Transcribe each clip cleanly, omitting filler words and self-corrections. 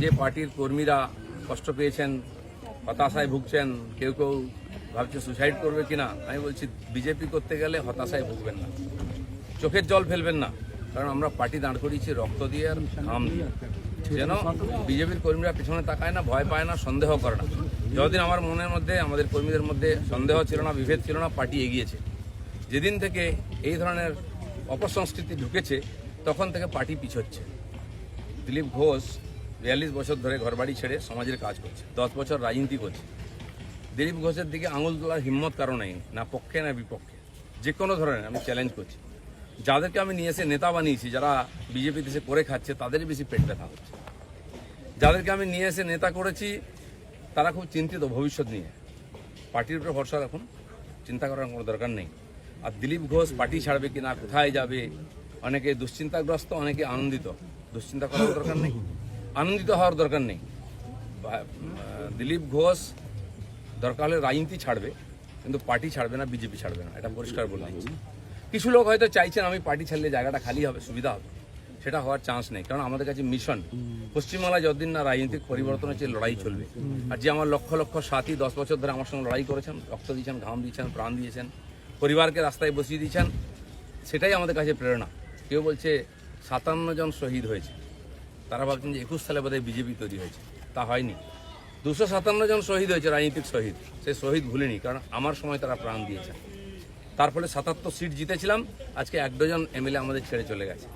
যে পার্টির কর্মীরা কষ্ট পেয়েছেন, হতাশায় ভুগছেন, কেউ কেউ ভাবছে সুসাইড করবে কিনা, আমি বলছি বিজেপি করতে গেলে হতাশায় ভুগবেন না, চোখের জল ফেলবেন না, কারণ আমরা পার্টি দাঁড় করিয়েছি রক্ত দিয়ে আর ঘাম দিয়ে। যেন বিজেপির কর্মীরা পিছনে তাকায় না, ভয় পায় না, সন্দেহ করে না। যতদিন আমার মনের মধ্যে, আমাদের কর্মীদের মধ্যে সন্দেহ ছিল না, বিভেদ ছিল না, পার্টি এগিয়েছে। যেদিন থেকে এই ধরনের অপসংস্কৃতি ঢুকেছে তখন থেকে পার্টি পিছোচ্ছে। দিলীপ ঘোষ 42 বছর ধরে ঘরবাড়ি ছেড়ে সমাজের কাজ করছে, 10 বছর রাজনীতি করছে। দিলীপ ঘোষের দিকে আঙুল তোলার হিম্মত কারো নেই, না পক্ষে না বিপক্ষে। যে কোনো ধরনের আমি চ্যালেঞ্জ করছি। যাদেরকে আমি নিয়ে এসে নেতা বানিয়েছি, যারা বিজেপি দেশে করে খাচ্ছে, তাদেরই বেশি পেট ব্যথা হচ্ছে। যাদেরকে আমি নিয়ে এসে নেতা করেছি তারা খুব চিন্তিত ভবিষ্যৎ নিয়ে। পার্টির উপরে ভরসা রাখুন, চিন্তা করার কোনো দরকার নেই। আর দিলীপ ঘোষ পার্টি ছাড়বে কিনা, কোথায় যাবে, অনেকে দুশ্চিন্তাগ্রস্ত, অনেকে আনন্দিত। দুশ্চিন্তা করার দরকার নেই, আনন্দিত হওয়ার দরকার নেই। দিলীপ ঘোষ দরকার হলে রাজনীতি ছাড়বে, কিন্তু পার্টি ছাড়বে না, বিজেপি ছাড়বে না, এটা পরিষ্কার বললাম। কিছু লোক হয়তো চাইছেন আমি পার্টি ছাড়লে জায়গাটা খালি হবে, সুবিধা হবে, সেটা হওয়ার চান্স নেই। কারণ আমাদের কাছে মিশন, পশ্চিমবাংলায় যতদিন না রাজনৈতিক পরিবর্তন হচ্ছে, লড়াই চলবে। আর যে আমার লক্ষ লক্ষ সাথী 10 বছর ধরে আমার সঙ্গে লড়াই করেছেন, রক্ত দিয়েছেন, ঘাম দিয়েছেন, প্রাণ দিয়েছেন, পরিবারকে রাস্তায় বসিয়ে দিয়েছেন, সেটাই আমাদের কাছে প্রেরণা। কেউ বলছে 57 জন শহীদ হয়েছে, তারা ভাবছেন যে 21 সালে বোধহয় বিজেপি তৈরি হয়েছে, তা হয়নি। 257 জন শহীদ হয়েছে, রাজনীতিক শহীদ। সেই শহীদ ভুলিনি, কারণ আমার সময় তারা প্রাণ দিয়েছেন। তার ফলে 77 সিট জিতেছিলাম। আজকে 1 ডজন এমএলএ আমাদের ছেড়ে চলে গেছে,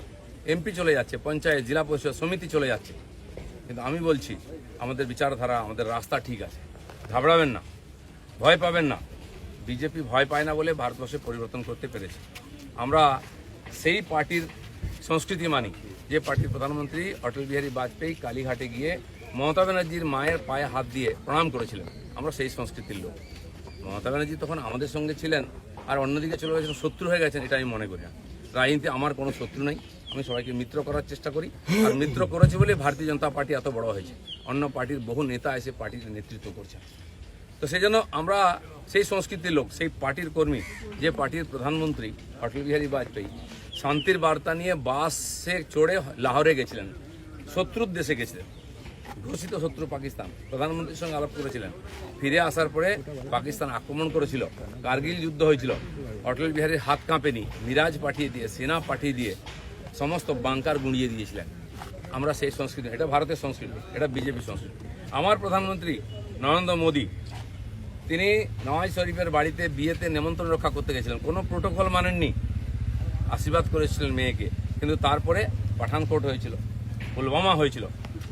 এমপি চলে যাচ্ছে, পঞ্চায়েত, জেলা পরিষদ, সমিতি চলে যাচ্ছে। কিন্তু আমি বলছি আমাদের বিচারধারা, আমাদের রাস্তা ঠিক আছে, ঘাবড়াবেন না, ভয় পাবেন না। বিজেপি ভয় পায় না বলে ভারতবর্ষে পরিবর্তন করতে পেরেছে। আমরা সেই পার্টির সংস্কৃতি মানি যে পার্টির প্রধানমন্ত্রী অটল বিহারী বাজপেয়ী কালীঘাটে গিয়ে মমতা ব্যানার্জির মায়ের পায়ে হাত দিয়ে প্রণাম করেছিলেন। আমরা সেই সংস্কৃতির লোক। মমতা ব্যানার্জি তখন আমাদের সঙ্গে ছিলেন, আর অন্যদিকে চলে গেছেন, শত্রু হয়ে গেছেন, এটা আমি মনে করি না। রাজনীতি আমার কোনো শত্রু নেই, আমি সবাইকে মিত্র করার চেষ্টা করি। আর মিত্র করেছি বলে ভারতীয় জনতা পার্টি এত বড় হয়েছে। অন্য পার্টির বহু নেতা এসে পার্টির নেতৃত্ব করছে। তো সেই জন্য আমরা সেই সংস্কৃতির লোক, সেই পার্টির কর্মী যে পার্টির প্রধানমন্ত্রী অটল বিহারী বাজপেয়ী শান্তির বার্তা নিয়ে বাসে চড়ে লাহোরে গেছিলেন, শত্রুর দেশে গেছিলেন, ঘোষিত শত্রু পাকিস্তান, প্রধানমন্ত্রীর সঙ্গে আলাপ করেছিলেন। ফিরে আসার পরে পাকিস্তান আক্রমণ করেছিল, কার্গিল যুদ্ধ হয়েছিল, অটল বিহারীর হাত কাঁপেনি, মিরাজ পাঠিয়ে দিয়ে, সেনা পাঠিয়ে দিয়ে সমস্ত বাংকার গুঁড়িয়ে দিয়েছিলেন। আমরা সেই সংস্কৃতি, এটা ভারতের সংস্কৃতি, এটা বিজেপি সংস্কৃতি। আমার প্রধানমন্ত্রী নরেন্দ্র মোদী, তিনি নওয়াজ শরীফের বাড়িতে বিয়েতে নেমন্ত্রণ রক্ষা করতে গেছিলেন, কোনো প্রোটোকল মানেননি, আশীর্বাদ করেছিলেন মেয়েকে। কিন্তু তারপরে পাঠানকোট হয়েছিল, পুলওয়ামা হয়েছিল,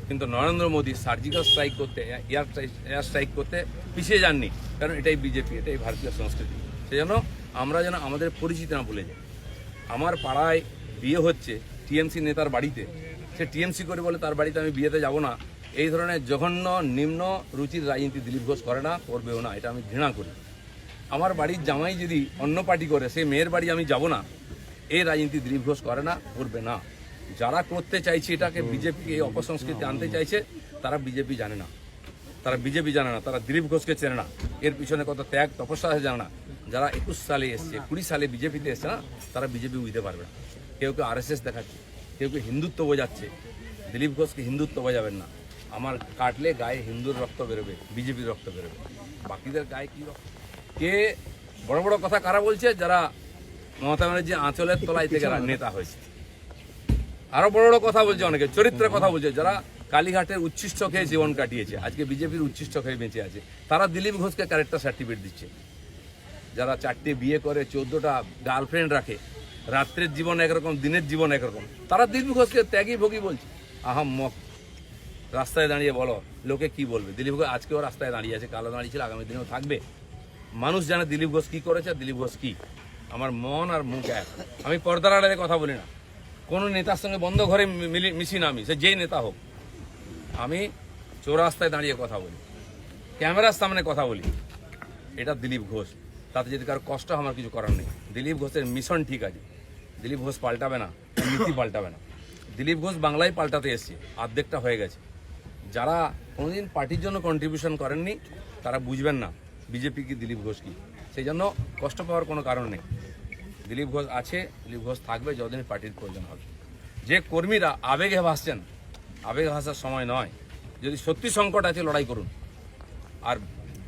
কিন্তু নরেন্দ্র মোদী সার্জিক্যাল স্ট্রাইক করতে, এয়ার স্ট্রাইক করতে পিছিয়ে যাননি, কারণ এটাই বিজেপি, এটাই ভারতীয় সংস্কৃতি। সেজন্য আমরা যেন আমাদের পরিচিতি না ভুলে যাই। আমার পাড়ায় বিয়ে হচ্ছে টিএমসি নেতার বাড়িতে, সে টিএমসি করে বলে তার বাড়িতে আমি বিয়েতে যাব না। এই ধরনের জঘন্য নিম্ন রুচির রাজনীতি দিলীপ ঘোষ করে না, করবেও না, এটা আমি ঘৃণা করি। আমার বাড়ির জামাই যদি অন্য পার্টি করে, সেই মেয়ের বাড়ি আমি যাব না, এই রাজনীতি দিলীপ ঘোষ করে না, করবে না। যারা করতে চাইছে এটাকে, বিজেপি এই অপসংস্কৃতি আনতে চাইছে, তারা বিজেপি জানে না, তারা বিজেপি জানে না, তারা দিলীপ ঘোষকে চেনে না, এর পিছনে কত ত্যাগ তপস্যা আছে জানে না। যারা 21 সালে এসছে, 20 সালে বিজেপিতে এসছে না, তারা বিজেপি বুঝতে পারবে না। কেউ কেউ RSS দেখাচ্ছে, কেউ কেউ হিন্দুত্ব বোঝাচ্ছে। দিলীপ ঘোষকে হিন্দুত্ব বোঝাবেন না। আমার কাটলে গায়ে হিন্দুর রক্ত বেরোবে, বিজেপির রক্ত বেরোবে, বাকিদের গায়ে কি রক্ত? কে বড় বড় কথা কারা বলছে? যারা মমতা ব্যানার্জি আঁচলের তলায় থেকে নেতা হয়েছে। আরো বড় বড় কথা বলছে, অনেকে চরিত্রের কথা বলছে, যারা কালীঘাটের উচ্ছিষ্ট খেয়ে জীবন কাটিয়েছে, আজকে বিজেপির উচ্ছিষ্ট খেয়ে বেঁচে আছে, তারা দিলীপ ঘোষকে ক্যারেক্টার সার্টিফিকেট দিচ্ছে। যারা 4টে বিয়ে করে, 14টা গার্লফ্রেন্ড রাখে, রাত্রের জীবন একরকম, দিনের জীবন একরকম, তারা দিলীপ ঘোষকে ত্যাগী ভোগী বলছে। আহাম্মক। রাস্তায় দাঁড়িয়ে বলো, লোকে কি বলবে? দিলীপ ঘোষ আজকেও রাস্তায় দাঁড়িয়ে আছে, কালো দাঁড়িয়েছিল, আগামী দিনেও থাকবে। মানুষ জানে দিলীপ ঘোষ কি করেছে, দিলীপ ঘোষ কি। আমার মন আর মুখ এক। আমি পর্দার আড়ালে কথা বলি না, কোনো নেতার সঙ্গে বন্ধ ঘরে মিশি না, আমি সে যেই নেতা হোক। আমি চৌরাস্তায় দাঁড়িয়ে কথা বলি, ক্যামেরার সামনে কথা বলি। এটা দিলীপ ঘোষ। তাতে যদি কারো কষ্ট, আমার কিছু করার নেই। দিলীপ ঘোষের মিশন ঠিক আছে, দিলীপ ঘোষ পাল্টাবে না, নীতি পাল্টাবে না। দিলীপ ঘোষ বাংলায় পাল্টাতে এসছে, অর্ধেকটা হয়ে গেছে। যারা কোনোদিন পার্টির জন্য কন্ট্রিবিউশন করেননি, তারা বুঝবেন না বিজেপি কি, দিলীপ ঘোষ কি। সেই জন্য কষ্ট পাওয়ার কোনো কারণ নেই। দিলীপ ঘোষ আছে, দিলীপ ঘোষ থাকবে যতদিন পার্টির প্রয়োজন হবে। যে কর্মীরা আবেগে ভাসছেন, আবেগে ভাসার সময় নয়। যদি সত্যি সংকট আছে লড়াই করুন। আর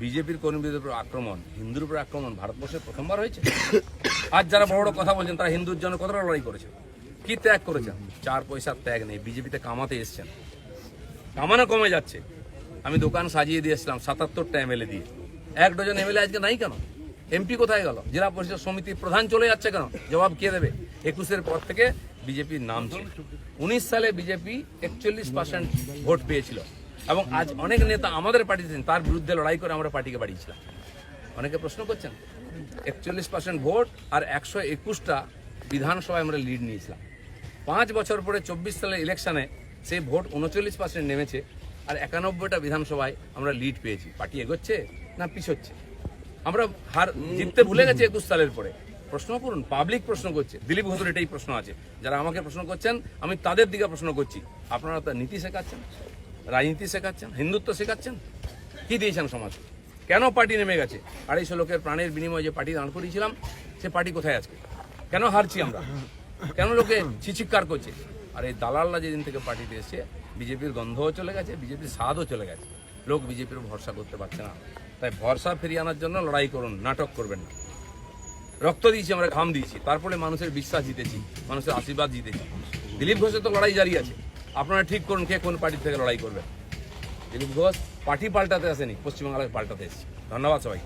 বিজেপির কর্মীদের উপর আক্রমণ, হিন্দুর উপর আক্রমণ ভারতবর্ষে প্রথমবার হয়েছে। আজ যারা বড় বড় কথা বলছেন তারা হিন্দুর জন্য কতটা লড়াই করেছেন, কি ত্যাগ করেছেন? 4 পয়সার ত্যাগ নেই। বিজেপিতে কামাতে এসছেন, কামানো কমে যাচ্ছে। আমি দোকান সাজিয়ে দিয়েছিলাম 77টা এমএলএ দিয়ে, 1 ডজন এমএলএ আজকে নাই কেন? এমপি কোথায় গেল? জেলা পরিষদ সমিতির প্রধান চলে যাচ্ছে কেন? জবাব কে দেবে? 21-এর পর থেকে বিজেপির নামছে। 19 সালে বিজেপি 41% ভোট পেয়েছিল এবং আজ অনেক নেতা আমাদের পার্টিতে তার বিরুদ্ধে লড়াই করে আমরা পার্টিকে বাড়িয়েছিলাম। অনেকে প্রশ্ন করছেন 41% ভোট আর 121টা বিধানসভায় আমরা লিড নিয়েছিলাম। 5 বছর পরে 24 সালের ইলেকশনে সেই ভোট 39% নেমেছে আর 91টা বিধানসভায় আমরা লিড পেয়েছি। পার্টি এগোচ্ছে না পিছোচ্ছে? আমরা জিততে ভুলে গেছি 21 সালের পরে। প্রশ্ন করুন, পাবলিক প্রশ্ন করছে। দিলীপ ঘোষের এটাই প্রশ্ন আছে। যারা আমাকে প্রশ্ন করছেন আমি তাদের দিকে প্রশ্ন করছি। আপনারা তো নীতি শেখাচ্ছেন, রাজনীতি শেখাচ্ছেন, হিন্দুত্ব শেখাচ্ছেন, কি দিয়েছেন সমাজ? কেন পার্টি নেমে গেছে? 250 লোকের প্রাণের বিনিময়ে যে পার্টি দাঁড় করিয়েছিলাম সে পার্টি কোথায় আজকে? কেন হারছি আমরা? কেন লোকে চিৎকার করছে? আর এই দালালরা যেদিন থেকে পার্টিতে এসছে বিজেপির গন্ধও চলে গেছে, বিজেপির স্বাদও চলে গেছে। লোক বিজেপির ভরসা করতে পারছে না। তাই ভরসা ফিরিয়ে আনার জন্য লড়াই করুন, নাটক করবেন না। রক্ত দিয়েছি, আমরা ঘাম দিয়েছি, তারপরে মানুষের বিশ্বাস জিতেছি, মানুষের আশীর্বাদ জিতেছি। দিলীপ ঘোষের তো লড়াই জারি আছে। আপনারা ঠিক করুন কে কোন পার্টি থেকে লড়াই করবেন। দিলীপ ঘোষ পার্টি পাল্টাতে আসেনি, পশ্চিমবাংলাকে পাল্টাতে এসেছে। ধন্যবাদ সবাই।